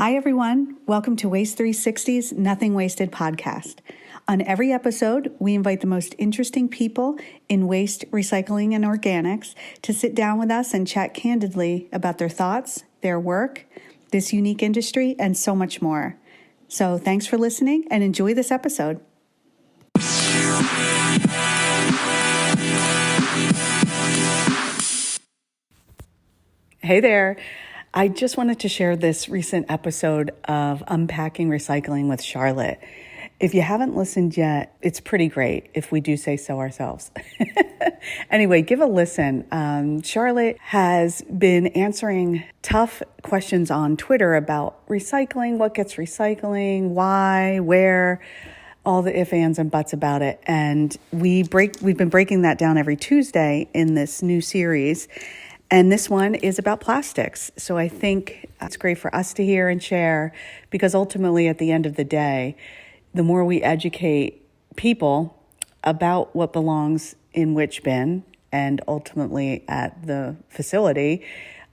Hi, everyone. Welcome to Waste 360's Nothing Wasted podcast. On every episode, we invite the most interesting people in waste, recycling, and organics to sit down with us and chat candidly about their thoughts, their work, this unique industry, and so much more. So thanks for listening and enjoy this episode. Hey there. I just wanted to share this recent episode of Unpacking Recycling with Charlotte. If you haven't listened yet, it's pretty great, if we do say so ourselves. Anyway, give a listen. Charlotte has been answering tough questions on Twitter about recycling, what gets recycling, why, where, all the ifs, ands, and buts about it. And we've been breaking that down every Tuesday in this new series. And this one is about plastics. So I think it's great for us to hear and share, because ultimately at the end of the day, the more we educate people about what belongs in which bin and ultimately at the facility,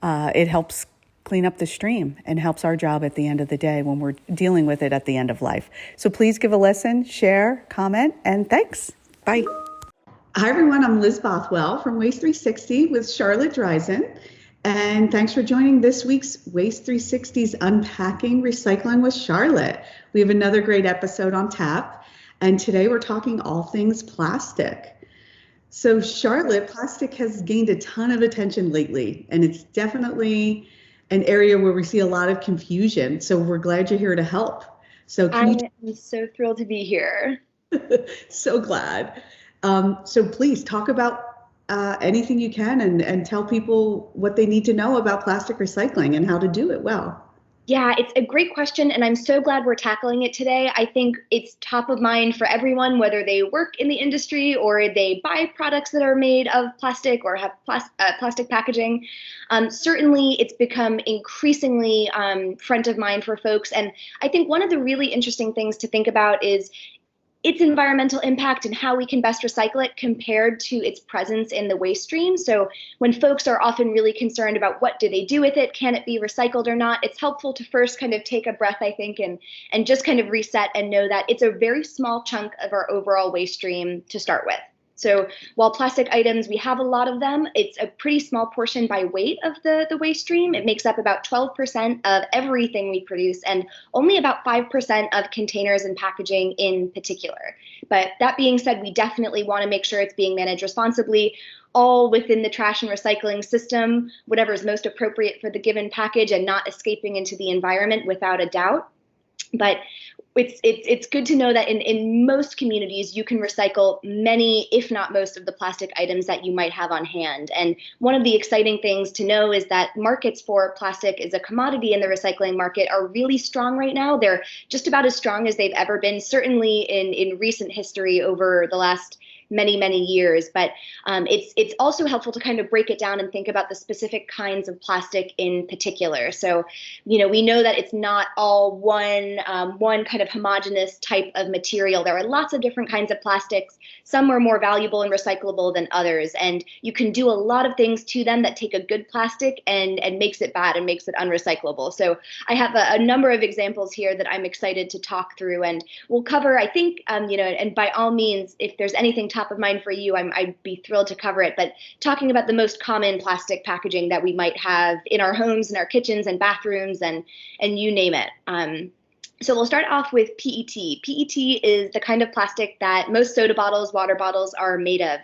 it helps clean up the stream and helps our job at the end of the day when we're dealing with it at the end of life. So please give a listen, share, comment, and thanks. Bye. Hi, everyone. I'm Liz Bothwell from Waste 360 with Charlotte Dreizen. And thanks for joining this week's Waste 360's Unpacking Recycling with Charlotte. We have another great episode on tap. And today we're talking all things plastic. So Charlotte, plastic has gained a ton of attention lately, and it's definitely an area where we see a lot of confusion. So we're glad you're here to help. So I'm so thrilled to be here. So glad. So please talk about anything you can and tell people what they need to know about plastic recycling and how to do it well. Yeah, it's a great question, and I'm so glad we're tackling it today. I think it's top of mind for everyone, whether they work in the industry or they buy products that are made of plastic or have plastic packaging. Certainly, it's become increasingly front of mind for folks. And I think one of the really interesting things to think about is its environmental impact and how we can best recycle it compared to its presence in the waste stream. So when folks are often really concerned about what do they do with it, can it be recycled or not, it's helpful to first kind of take a breath, I think, and just kind of reset and know that it's a very small chunk of our overall waste stream to start with. So while plastic items, we have a lot of them, it's a pretty small portion by weight of the waste stream. It makes up about 12% of everything we produce and only about 5% of containers and packaging in particular. But that being said, we definitely want to make sure it's being managed responsibly, all within the trash and recycling system, whatever is most appropriate for the given package and not escaping into the environment without a doubt. But it's good to know that in most communities, you can recycle many, if not most, of the plastic items that you might have on hand. And one of the exciting things to know is that markets for plastic as a commodity in the recycling market are really strong right now. They're just about as strong as they've ever been, certainly in recent history over the last many years. But it's also helpful to kind of break it down and think about the specific kinds of plastic in particular. So, we know that it's not all one kind of homogeneous type of material. There are lots of different kinds of plastics. Some are more valuable and recyclable than others. And you can do a lot of things to them that take a good plastic and makes it bad and makes it unrecyclable. So I have a number of examples here that I'm excited to talk through, and we'll cover, I think, and by all means, if there's anything top of mind for you, I'd be thrilled to cover it. But talking about the most common plastic packaging that we might have in our homes, in our kitchens and bathrooms, and you name it. So we'll start off with PET. PET is the kind of plastic that most soda bottles, water bottles are made of.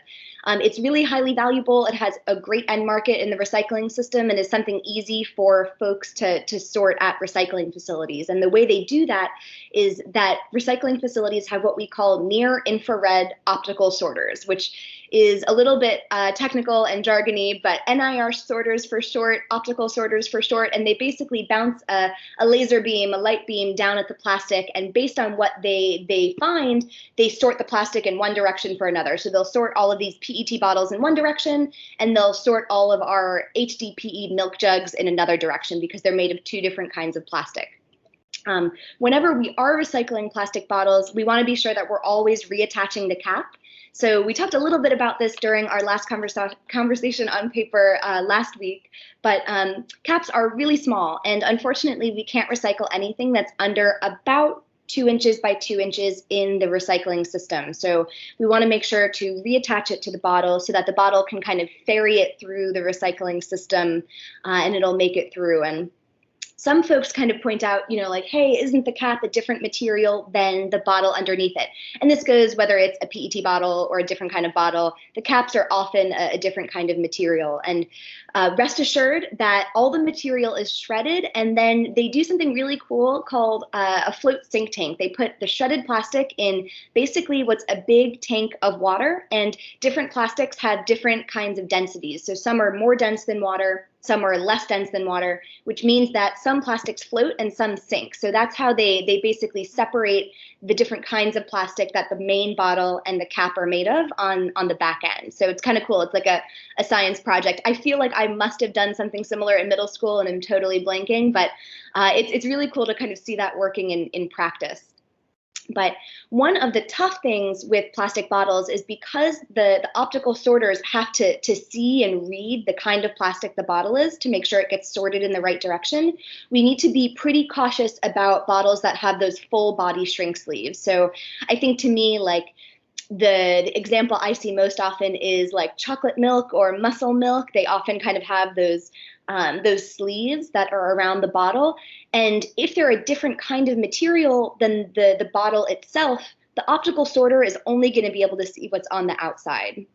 It's really highly valuable. It has a great end market in the recycling system and is something easy for folks to sort at recycling facilities. And the way they do that is that recycling facilities have what we call near infrared optical sorters, which is a little bit technical and jargony, but NIR sorters for short, optical sorters for short, and they basically bounce a laser beam, a light beam down at the plastic, and based on what they find, they sort the plastic in one direction for another. So they'll sort all of these PET bottles in one direction, and they'll sort all of our HDPE milk jugs in another direction because they're made of two different kinds of plastic. Whenever we are recycling plastic bottles, we want to be sure that we're always reattaching the cap. So we talked a little bit about this during our last conversation on paper last week, but caps are really small, and unfortunately we can't recycle anything that's under about 2 inches by 2 inches in the recycling system. So we want to make sure to reattach it to the bottle so that the bottle can kind of ferry it through the recycling system and it'll make it through. And some folks kind of point out, like, hey, isn't the cap a different material than the bottle underneath it? And this goes whether it's a PET bottle or a different kind of bottle. The caps are often a different kind of material. And rest assured that all the material is shredded, and then they do something really cool called a float sink tank. They put the shredded plastic in basically what's a big tank of water, and different plastics have different kinds of densities. So some are more dense than water, some are less dense than water, which means that some plastics float and some sink. So that's how they basically separate the different kinds of plastic that the main bottle and the cap are made of on the back end. So it's kind of cool. It's like a science project. I feel like I must have done something similar in middle school and I'm totally blanking, but it's really cool to kind of see that working in practice. But one of the tough things with plastic bottles is because the optical sorters have to see and read the kind of plastic the bottle is to make sure it gets sorted in the right direction, we need to be pretty cautious about bottles that have those full body shrink sleeves. So I think to me, like, the example I see most often is like chocolate milk or muscle milk. They often kind of have those sleeves that are around the bottle. And if they're a different kind of material than the bottle itself, the optical sorter is only going to be able to see what's on the outside.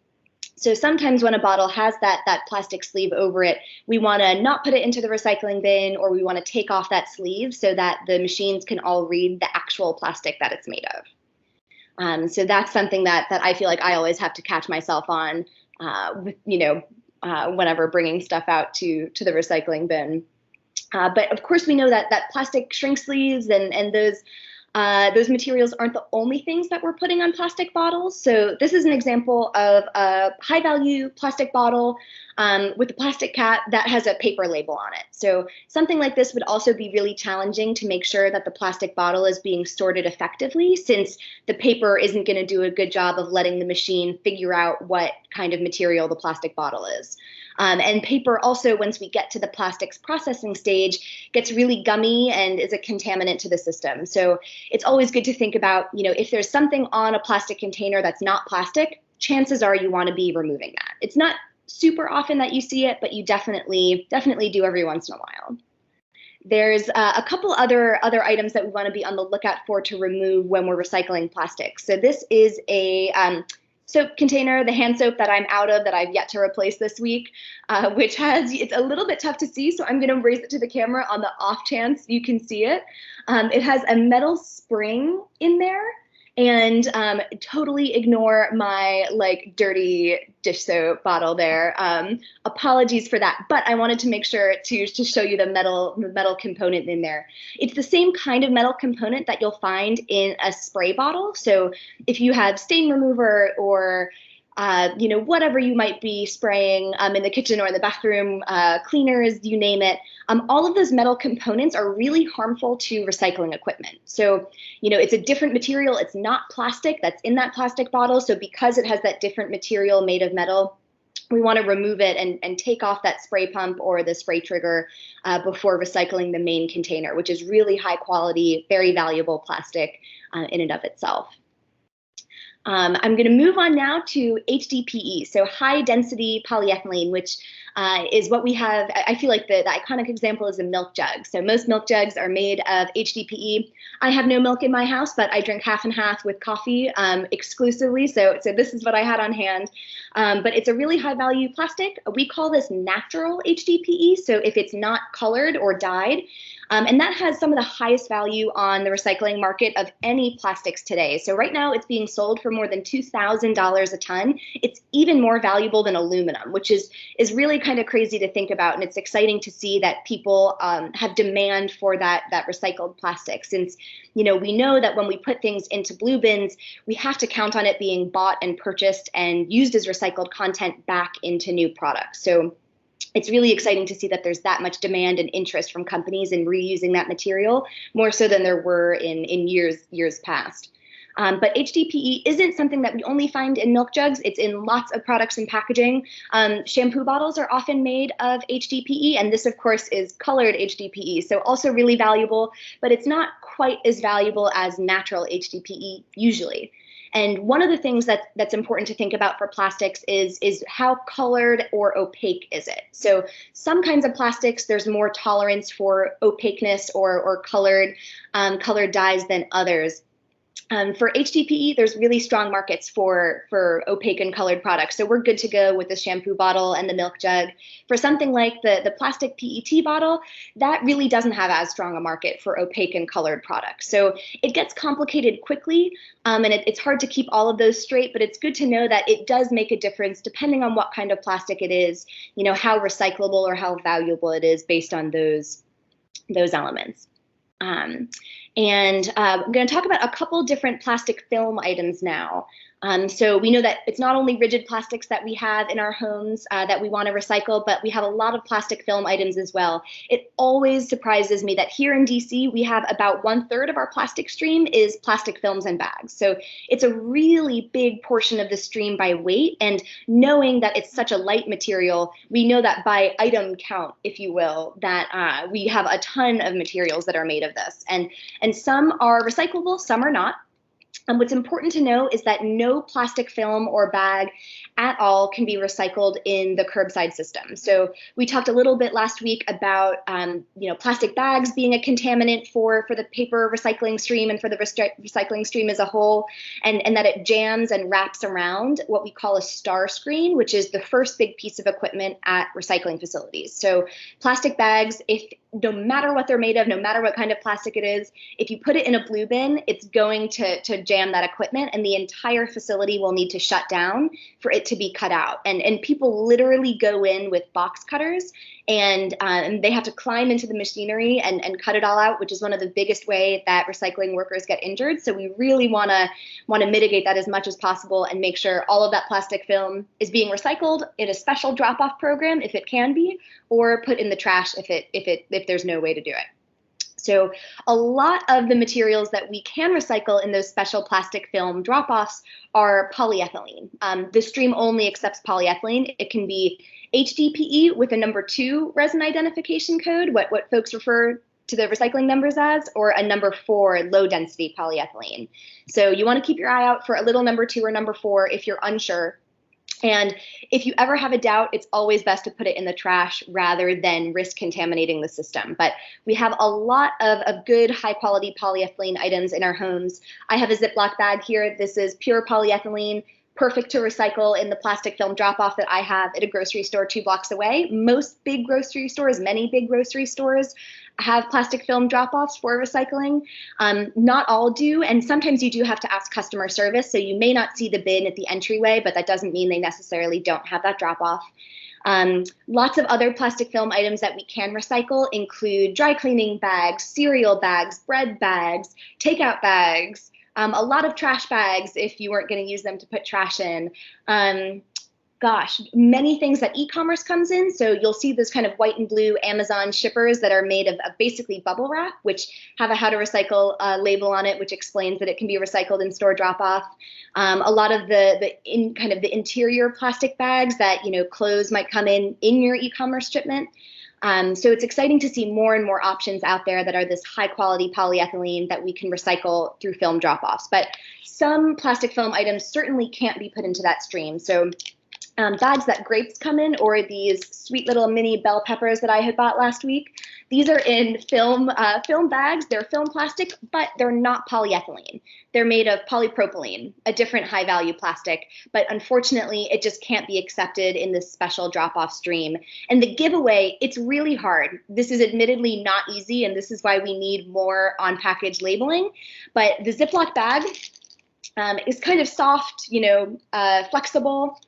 So sometimes when a bottle has that plastic sleeve over it, we want to not put it into the recycling bin, or we want to take off that sleeve so that the machines can all read the actual plastic that it's made of. So that's something that I feel like I always have to catch myself on, whenever bringing stuff out to the recycling bin. But of course, we know that plastic shrink sleeves and those materials aren't the only things that we're putting on plastic bottles. So this is an example of a high-value plastic bottle with a plastic cap that has a paper label on it. So something like this would also be really challenging to make sure that the plastic bottle is being sorted effectively, since the paper isn't going to do a good job of letting the machine figure out what kind of material the plastic bottle is. And paper also, once we get to the plastics processing stage, gets really gummy and is a contaminant to the system. So it's always good to think about, if there's something on a plastic container that's not plastic, chances are you want to be removing that. It's not super often that you see it, but you definitely do every once in a while. There's a couple other items that we want to be on the lookout for to remove when we're recycling plastics. So this is a soap container, the hand soap that I'm out of that I've yet to replace this week, which it's a little bit tough to see, so I'm going to raise it to the camera on the off chance you can see it. It has a metal spring in there, and totally ignore my dirty dish soap bottle there. Apologies for that, but I wanted to make sure to show you the metal component in there. It's the same kind of metal component that you'll find in a spray bottle. So if you have stain remover or whatever you might be spraying in the kitchen or in the bathroom, cleaners, you name it, all of those metal components are really harmful to recycling equipment. So, it's a different material. It's not plastic that's in that plastic bottle. So because it has that different material made of metal, we want to remove it and take off that spray pump or the spray trigger before recycling the main container, which is really high quality, very valuable plastic in and of itself. I'm going to move on now to HDPE, so high density polyethylene, which is what we have. I feel like the iconic example is a milk jug. So most milk jugs are made of HDPE. I have no milk in my house, but I drink half and half with coffee exclusively. So this is what I had on hand. But it's a really high value plastic. We call this natural HDPE. So if it's not colored or dyed, and that has some of the highest value on the recycling market of any plastics today. So right now it's being sold for more than $2,000 a ton. It's even more valuable than aluminum, which is really kind of crazy to think about. And it's exciting to see that people have demand for that recycled plastic, since we know that when we put things into blue bins, we have to count on it being bought and purchased and used as recycled content back into new products. So it's really exciting to see that there's that much demand and interest from companies in reusing that material, more so than there were in years past. But HDPE isn't something that we only find in milk jugs. It's in lots of products and packaging. Shampoo bottles are often made of HDPE, and this, of course, is colored HDPE, so also really valuable, but it's not quite as valuable as natural HDPE usually. And one of the things that's important to think about for plastics is how colored or opaque is it? So some kinds of plastics, there's more tolerance for opaqueness or colored dyes than others. For HDPE, there's really strong markets for opaque and colored products. So we're good to go with the shampoo bottle and the milk jug. For something like the plastic PET bottle, that really doesn't have as strong a market for opaque and colored products. So it gets complicated quickly, and it's hard to keep all of those straight, but it's good to know that it does make a difference depending on what kind of plastic it is, how recyclable or how valuable it is based on those elements. I'm going to talk about a couple different plastic film items now. So we know that it's not only rigid plastics that we have in our homes that we want to recycle, but we have a lot of plastic film items as well. It always surprises me that here in DC, we have about 1/3 of our plastic stream is plastic films and bags. So it's a really big portion of the stream by weight. And knowing that it's such a light material, we know that by item count, if you will, that we have a ton of materials that are made of this. And some are recyclable, some are not. What's important to know is that no plastic film or bag at all can be recycled in the curbside system. So we talked a little bit last week about plastic bags being a contaminant for the paper recycling stream and for the recycling stream as a whole, and that it jams and wraps around what we call a star screen, which is the first big piece of equipment at recycling facilities. So plastic bags, no matter what they're made of, no matter what kind of plastic it is, if you put it in a blue bin, it's going to jam that equipment, and the entire facility will need to shut down for it to be cut out. And people literally go in with box cutters, and they have to climb into the machinery and cut it all out, which is one of the biggest way that recycling workers get injured. So we really want to mitigate that as much as possible and make sure all of that plastic film is being recycled in a special drop-off program if it can be, or put in the trash if there's no way to do it. So a lot of the materials that we can recycle in those special plastic film drop-offs are polyethylene. The stream only accepts polyethylene. It can be HDPE with a number 2 resin identification code, what folks refer to the recycling numbers as, or a number 4 low density polyethylene. So you want to keep your eye out for a little number 2 or number 4 if you're unsure. And if you ever have a doubt, it's always best to put it in the trash rather than risk contaminating the system. But we have a lot of good high quality polyethylene items in our homes. I have a Ziploc bag here. This is pure polyethylene, perfect to recycle in the plastic film drop-off that I have at a grocery store 2 blocks away. Most big grocery stores, many big grocery stores, have plastic film drop-offs for recycling. Not all do, and sometimes you do have to ask customer service, so you may not see the bin at the entryway, but that doesn't mean they necessarily don't have that drop-off. Lots of other plastic film items that we can recycle include dry cleaning bags, cereal bags, bread bags, takeout bags, a lot of trash bags if you weren't going to use them to put trash in. Many things that e-commerce comes in. So you'll see this kind of white and blue Amazon shippers that are made of basically bubble wrap, which have a how to recycle label on it, which explains that it can be recycled in store drop-off. A lot of the interior plastic bags that clothes might come in your e-commerce shipment. So it's exciting to see more and more options out there that are this high quality polyethylene that we can recycle through film drop-offs. But some plastic film items certainly can't be put into that stream. So bags that grapes come in, or these sweet little mini bell peppers that I had bought last week. These are in film bags. They're film plastic, but they're not polyethylene. They're made of polypropylene, a different high value plastic, but unfortunately it just can't be accepted in this special drop-off stream. And the giveaway, it's really hard. This is admittedly not easy, and this is why we need more on-package labeling. But the Ziploc bag is kind of soft, flexible.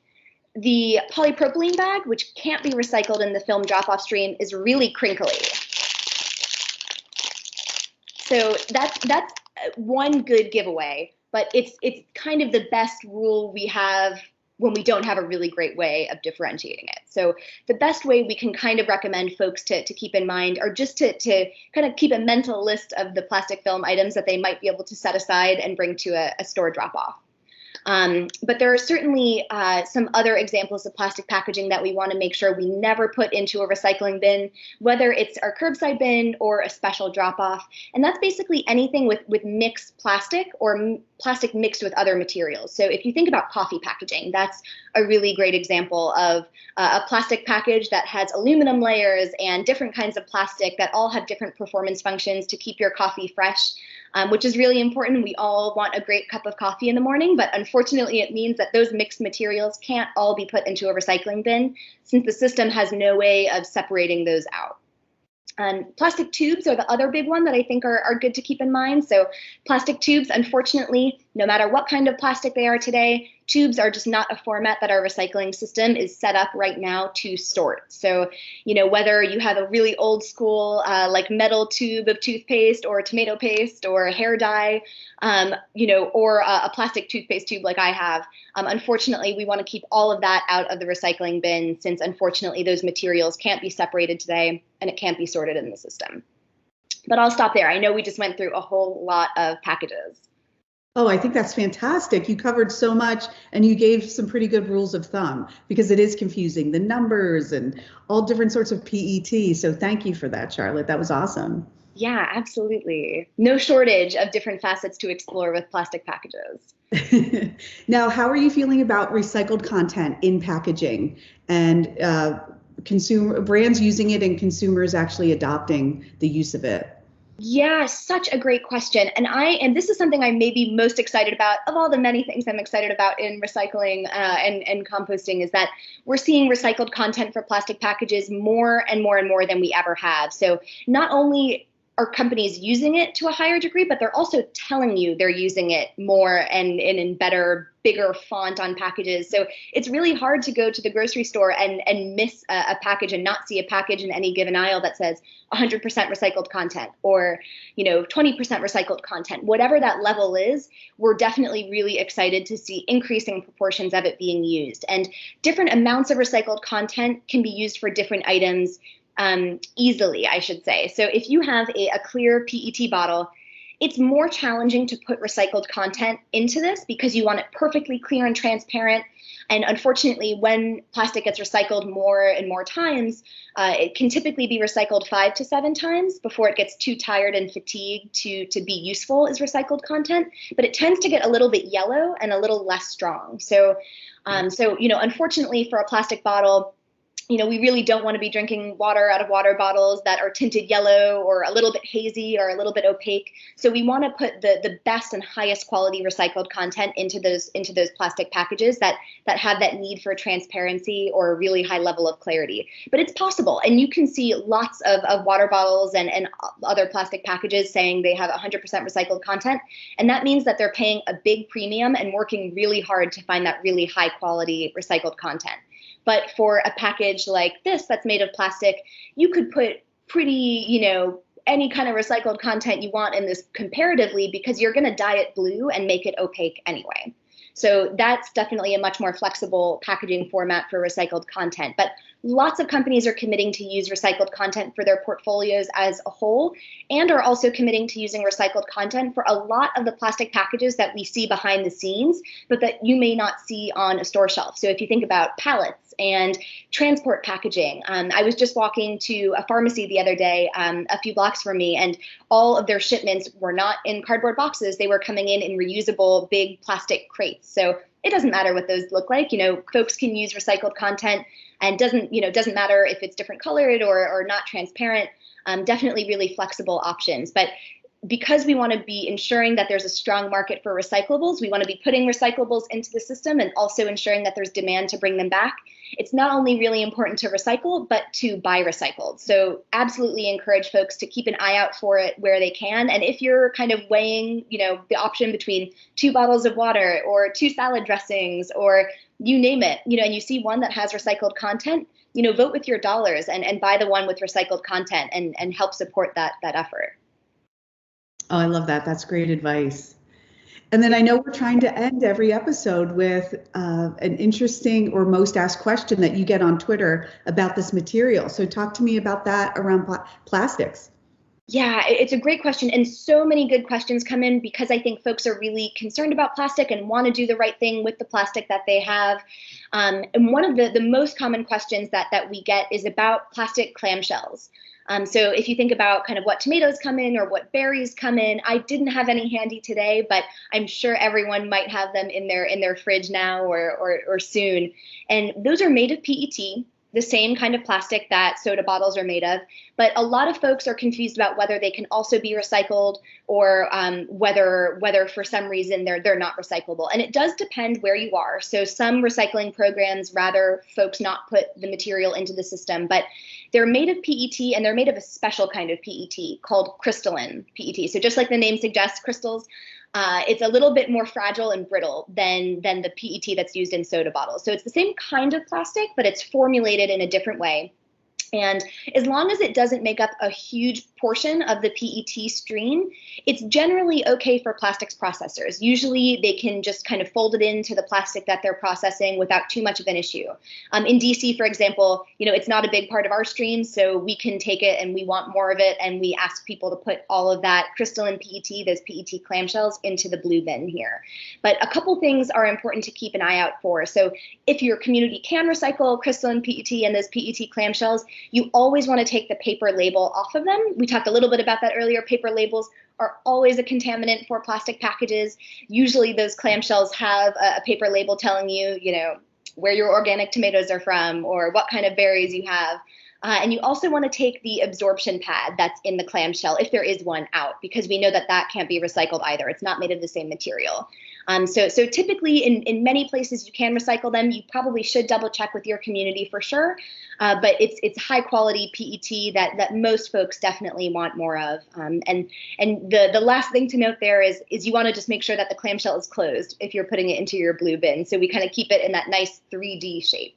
The polypropylene bag, which can't be recycled in the film drop-off stream, is really crinkly. So that's one good giveaway, but it's kind of the best rule we have when we don't have a really great way of differentiating it. So the best way we can kind of recommend folks to keep in mind are just to kind of keep a mental list of the plastic film items that they might be able to set aside and bring to a store drop-off. But there are certainly some other examples of plastic packaging that we want to make sure we never put into a recycling bin, whether it's our curbside bin or a special drop-off. And that's basically anything with mixed plastic or plastic mixed with other materials. So if you think about coffee packaging, that's a really great example of a plastic package that has aluminum layers and different kinds of plastic that all have different performance functions to keep your coffee fresh. Which is really important. We all want a great cup of coffee in the morning, but unfortunately it means that those mixed materials can't all be put into a recycling bin since the system has no way of separating those out. Plastic tubes are the other big one that I think are good to keep in mind. So plastic tubes, unfortunately, no matter what kind of plastic they are today, tubes are just not a format that our recycling system is set up right now to sort. So, whether you have a really old school like metal tube of toothpaste or tomato paste or hair dye, or a plastic toothpaste tube like I have, unfortunately, we want to keep all of that out of the recycling bin since unfortunately those materials can't be separated today and it can't be sorted in the system. But I'll stop there. I know we just went through a whole lot of packages. Oh, I think that's fantastic. You covered so much and you gave some pretty good rules of thumb because it is confusing, the numbers and all different sorts of PET. So thank you for that, Charlotte. That was awesome. Yeah, absolutely. No shortage of different facets to explore with plastic packages. Now, how are you feeling about recycled content in packaging and consumer brands using it and consumers actually adopting the use of it? Yeah, such a great question. And this is something I'm maybe most excited about of all the many things I'm excited about in recycling and composting is that we're seeing recycled content for plastic packages more and more and more than we ever have. So not only are companies using it to a higher degree, but they're also telling you they're using it more and in better, bigger font on packages. So it's really hard to go to the grocery store and miss a package and not see a package in any given aisle that says 100% recycled content or 20% recycled content. Whatever that level is, we're definitely really excited to see increasing proportions of it being used. And different amounts of recycled content can be used for different items easily, I should say. So if you have a clear PET bottle, it's more challenging to put recycled content into this because you want it perfectly clear and transparent. And unfortunately, when plastic gets recycled more and more times, it can typically be recycled 5 to 7 times before it gets too tired and fatigued to be useful as recycled content. But it tends to get a little bit yellow and a little less strong. So unfortunately for a plastic bottle, we really don't want to be drinking water out of water bottles that are tinted yellow or a little bit hazy or a little bit opaque. So we want to put the best and highest quality recycled content into those plastic packages that have that need for transparency or a really high level of clarity. But it's possible. And you can see lots of water bottles and other plastic packages saying they have 100% recycled content. And that means that they're paying a big premium and working really hard to find that really high quality recycled content. But for a package like this that's made of plastic, you could put pretty, any kind of recycled content you want in this comparatively because you're going to dye it blue and make it opaque anyway. So that's definitely a much more flexible packaging format for recycled content. But lots of companies are committing to use recycled content for their portfolios as a whole and are also committing to using recycled content for a lot of the plastic packages that we see behind the scenes, but that you may not see on a store shelf. So if you think about pallets and transport packaging, I was just walking to a pharmacy the other day, a few blocks from me, and all of their shipments were not in cardboard boxes. They were coming in reusable big plastic crates. So it doesn't matter what those look like. Folks can use recycled content and doesn't matter if it's different colored or not transparent. Definitely really flexible options. But because we want to be ensuring that there's a strong market for recyclables, we want to be putting recyclables into the system and also ensuring that there's demand to bring them back. It's not only really important to recycle, but to buy recycled. So absolutely encourage folks to keep an eye out for it where they can. And if you're kind of weighing, the option between 2 bottles of water or 2 salad dressings or you name it, and you see one that has recycled content, vote with your dollars and buy the one with recycled content and help support that effort. Oh, I love that. That's great advice. And then I know we're trying to end every episode with an interesting or most asked question that you get on Twitter about this material. So talk to me about that around plastics. Yeah, it's a great question. And so many good questions come in because I think folks are really concerned about plastic and want to do the right thing with the plastic that they have. And one of the most common questions that we get is about plastic clamshells. So if you think about kind of what tomatoes come in or what berries come in, I didn't have any handy today, but I'm sure everyone might have them in their fridge now or soon. And those are made of PET, the same kind of plastic that soda bottles are made of. But a lot of folks are confused about whether they can also be recycled or whether for some reason they're not recyclable. And it does depend where you are. So some recycling programs rather folks not put the material into the system, but they're made of PET and they're made of a special kind of PET called crystalline PET. So just like the name suggests, crystals, it's a little bit more fragile and brittle than the PET that's used in soda bottles. So it's the same kind of plastic, but it's formulated in a different way. And as long as it doesn't make up a huge portion of the PET stream, it's generally okay for plastics processors. Usually they can just kind of fold it into the plastic that they're processing without too much of an issue. In DC, for example, it's not a big part of our stream, so we can take it and we want more of it, and we ask people to put all of that crystalline PET, those PET clamshells, into the blue bin here. But a couple things are important to keep an eye out for. So if your community can recycle crystalline PET and those PET clamshells, you always want to take the paper label off of them. We talked a little bit about that earlier. Paper labels are always a contaminant for plastic packages. Usually those clamshells have a paper label telling you, where your organic tomatoes are from or what kind of berries you have. And you also want to take the absorption pad that's in the clamshell, if there is one, out, because we know that can't be recycled either. It's not made of the same material. So typically in many places you can recycle them. You probably should double check with your community for sure. But it's high quality PET that most folks definitely want more of. And the last thing to note there is you want to just make sure that the clamshell is closed if you're putting it into your blue bin. So we kind of keep it in that nice 3D shape.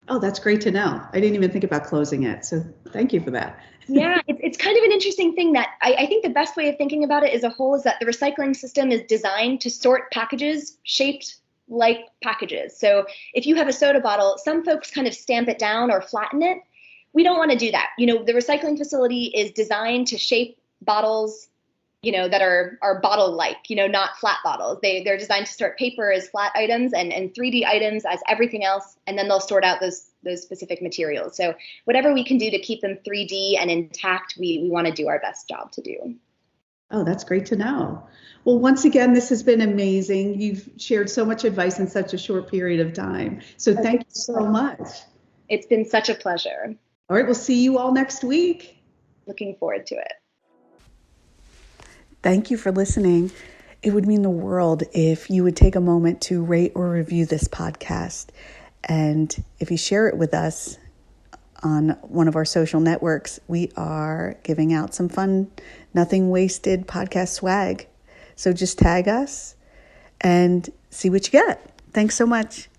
Oh, that's great to know. I didn't even think about closing it. So thank you for that. Yeah, it's kind of an interesting thing that I think the best way of thinking about it as a whole is that the recycling system is designed to sort packages shaped like packages. So if you have a soda bottle, some folks kind of stamp it down or flatten it. We don't want to do that. The recycling facility is designed to shape bottles, that are bottle-like, not flat bottles. They're designed to sort paper as flat items and 3D items as everything else, and then they'll sort out those specific materials. So whatever we can do to keep them 3D and intact, we want to do our best job to do. Oh, that's great to know. Well, once again, this has been amazing. You've shared so much advice in such a short period of time. So thank you so much. It's been such a pleasure. All right, we'll see you all next week. Looking forward to it. Thank you for listening. It would mean the world if you would take a moment to rate or review this podcast. And if you share it with us on one of our social networks, we are giving out some fun, nothing wasted podcast swag. So just tag us and see what you get. Thanks so much.